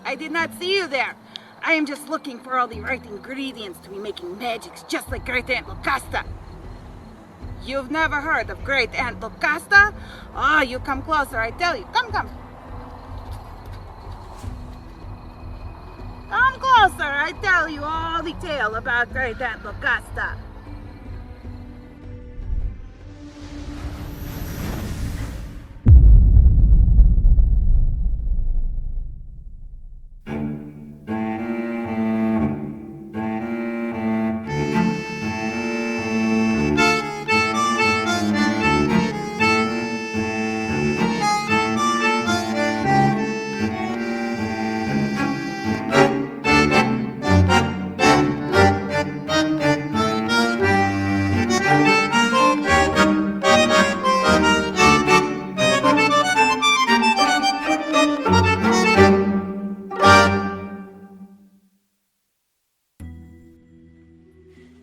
I did not see you there. I am just looking for all the right ingredients to be making magics just like Great Aunt Locasta. You've never heard of Great Aunt Locasta? Oh, you come closer, I tell you. Come. Come closer, I tell you all the tale about Great Aunt Locasta.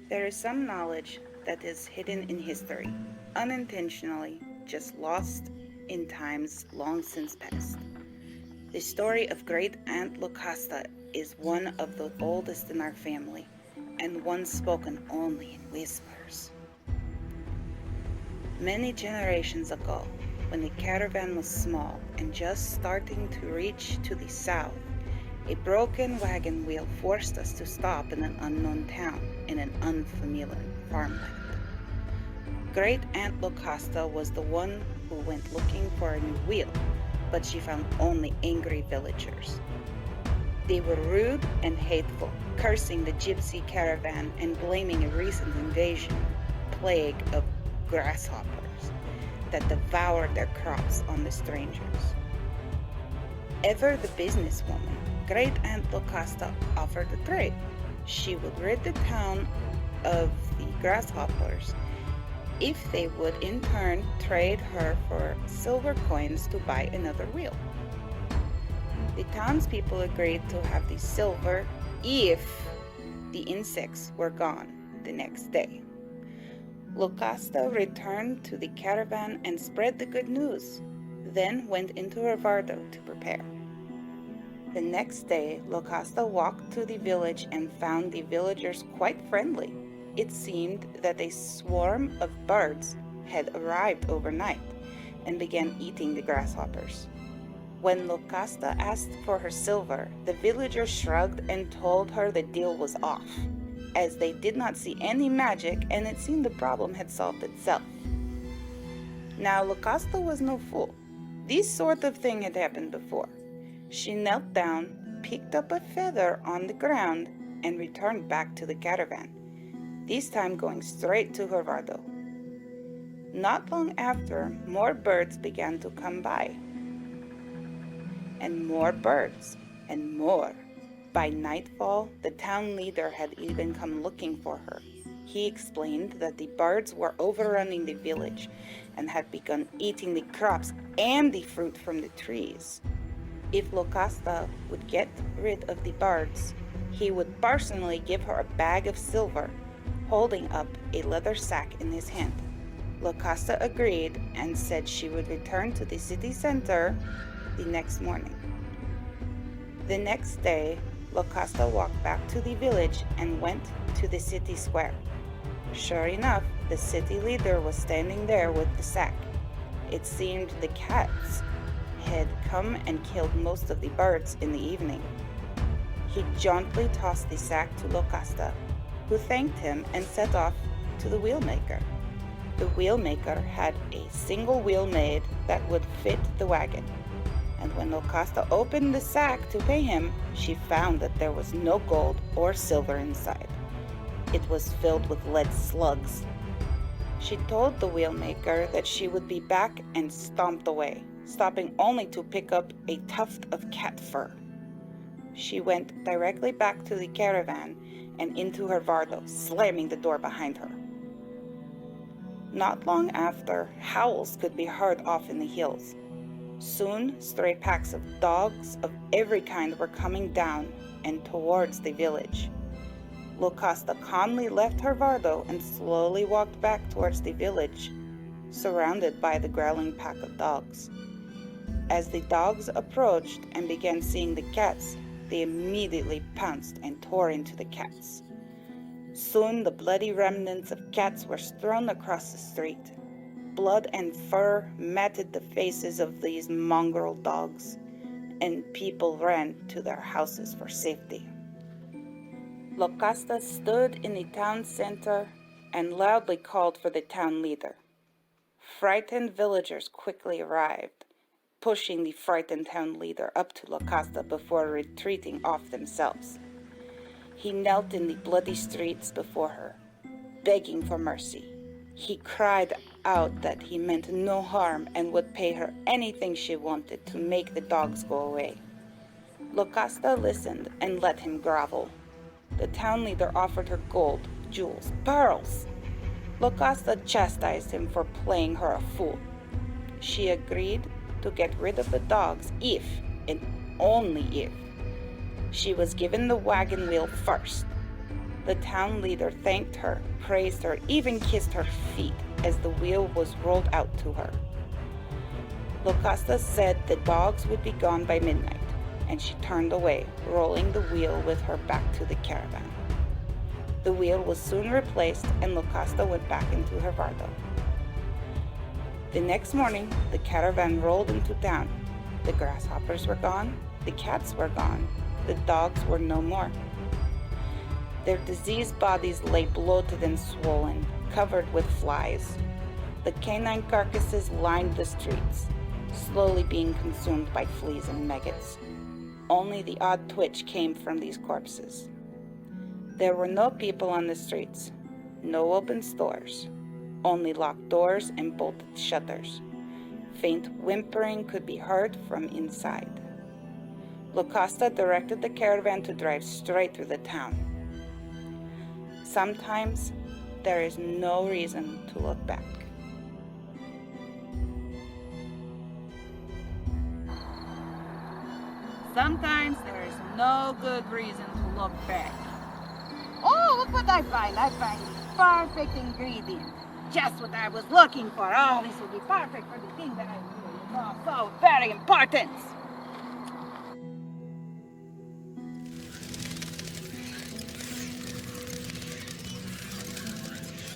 There is some knowledge that is hidden in history, unintentionally, just lost in times long since past. The story of Great Aunt Locasta is one of the oldest in our family, and one spoken only in whispers. Many generations ago, when the caravan was small and just starting to reach to the south, a broken wagon wheel forced us to stop in an unknown town in an unfamiliar farmland. Great Aunt Locasta was the one who went looking for a new wheel, but she found only angry villagers. They were rude and hateful, cursing the gypsy caravan and blaming a recent invasion, plague of grasshoppers, that devoured their crops on the strangers. Ever the businesswoman, Great Aunt Locasta offered a trade. She would rid the town of the grasshoppers if they would in turn trade her for silver coins to buy another wheel. The townspeople agreed to have the silver if the insects were gone the next day. Locasta returned to the caravan and spread the good news, then went into her vardo to prepare. The next day, Locasta walked to the village and found the villagers quite friendly. It seemed that a swarm of birds had arrived overnight and began eating the grasshoppers. When Locasta asked for her silver, the villagers shrugged and told her the deal was off, as they did not see any magic and it seemed the problem had solved itself. Now, Locasta was no fool. This sort of thing had happened before. She knelt down, picked up a feather on the ground, and returned back to the caravan, this time going straight to her vardo. Not long after, more birds began to come by. And more birds, and more. By nightfall, the town leader had even come looking for her. He explained that the birds were overrunning the village and had begun eating the crops and the fruit from the trees. If Locasta would get rid of the birds, he would personally give her a bag of silver, holding up a leather sack in his hand. Locasta agreed and said she would return to the city center the next morning. The next day, Locasta walked back to the village and went to the city square. Sure enough, the city leader was standing there with the sack. It seemed the cats had come and killed most of the birds in the evening. He jauntily tossed the sack to Locasta, who thanked him and set off to the wheelmaker. The wheelmaker had a single wheel made that would fit the wagon, and when Locasta opened the sack to pay him, she found that there was no gold or silver inside. It was filled with lead slugs. She told the wheelmaker that she would be back and stomped away, stopping only to pick up a tuft of cat fur. She went directly back to the caravan and into her vardo, slamming the door behind her. Not long after, howls could be heard off in the hills. Soon, stray packs of dogs of every kind were coming down and towards the village. Locasta calmly left her vardo and slowly walked back towards the village, surrounded by the growling pack of dogs. As the dogs approached and began seeing the cats, they immediately pounced and tore into the cats. Soon the bloody remnants of cats were strewn across the street. Blood and fur matted the faces of these mongrel dogs, and people ran to their houses for safety. Locasta stood in the town center and loudly called for the town leader. Frightened villagers quickly arrived, pushing the frightened town leader up to Locasta before retreating off themselves. He knelt in the bloody streets before her, begging for mercy. He cried out that he meant no harm and would pay her anything she wanted to make the dogs go away. Locasta listened and let him grovel. The town leader offered her gold, jewels, pearls. Locasta chastised him for playing her a fool. She agreed to get rid of the dogs if, and only if, she was given the wagon wheel first. The town leader thanked her, praised her, even kissed her feet as the wheel was rolled out to her. Locasta said the dogs would be gone by midnight, and she turned away, rolling the wheel with her back to the caravan. The wheel was soon replaced, and Locasta went back into her vardo. The next morning, the caravan rolled into town. The grasshoppers were gone, the cats were gone, the dogs were no more. Their diseased bodies lay bloated and swollen, covered with flies. The canine carcasses lined the streets, slowly being consumed by fleas and maggots. Only the odd twitch came from these corpses. There were no people on the streets, no open stores, only locked doors and bolted shutters. Faint whimpering could be heard from inside. Locasta directed the caravan to drive straight through the town. Sometimes there is no reason to look back. Sometimes there is no good reason to look back. Oh, look what I find. I find the perfect ingredient. Just what I was looking for. Oh, this will be perfect for the thing that I'm doing. Oh, so very important.